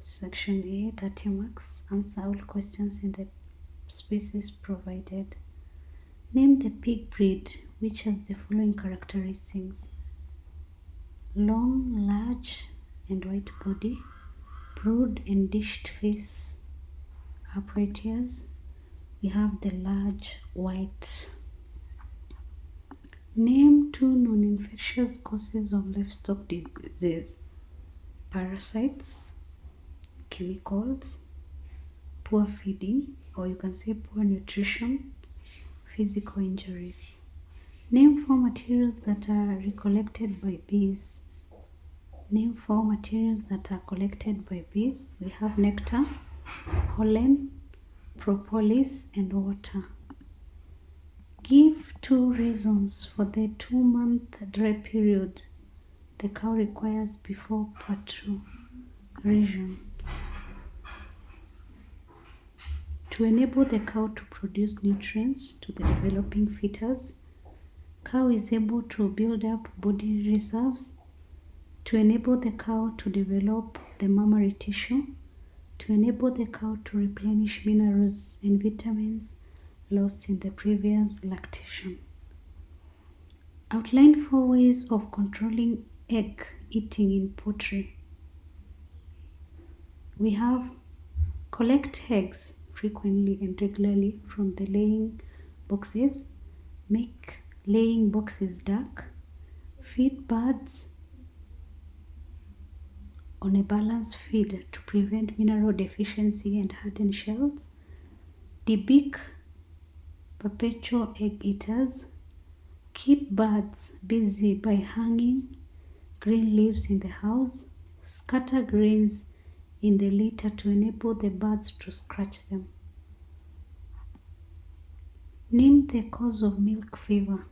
Section A, 30 marks. Answer all questions in the spaces provided. Name the pig breed which has the following characteristics: long, large, and white body, broad and dished face, upright ears. We have the large white. Name 2 non-infectious causes of livestock disease: parasites, chemicals, poor feeding, or you can say poor nutrition, physical injuries. Name 4 materials that are recollected by bees. Name 4 materials that are collected by bees. We have nectar, pollen, propolis, and water. Give 2 reasons for the 2-month dry period the cow requires before parturition. To enable the cow to produce nutrients to the developing fetus, cow is able to build up body reserves. To enable the cow to develop the mammary tissue. To enable the cow to replenish minerals and vitamins lost in the previous lactation. Outline 4 ways of controlling egg eating in poultry. We have collect eggs frequently and regularly from the laying boxes, make laying boxes dark, feed birds on a balanced feed to prevent mineral deficiency and hardened shells, debeak perpetual egg eaters, keep birds busy by hanging green leaves in the house, scatter grains in the litter to enable the birds to scratch them. Name the cause of milk fever.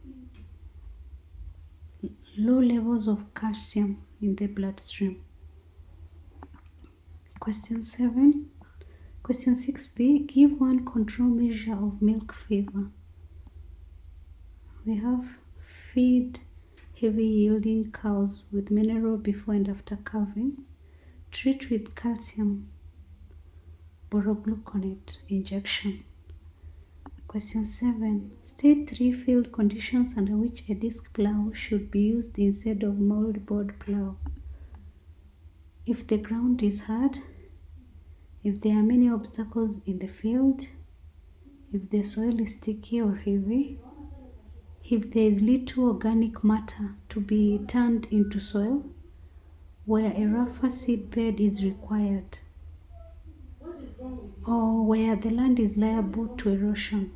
Low levels of calcium in the bloodstream. Question 7. Question 6b. Give 1 control measure of milk fever. We have feed heavy yielding cows with mineral before and after calving. Treat with calcium borogluconate injection. Question 7. State 3 field conditions under which a disc plow should be used instead of moldboard plow. If the ground is hard, if there are many obstacles in the field, if the soil is sticky or heavy, if there is little organic matter to be turned into soil, where a rougher seed bed is required, or where the land is liable to erosion.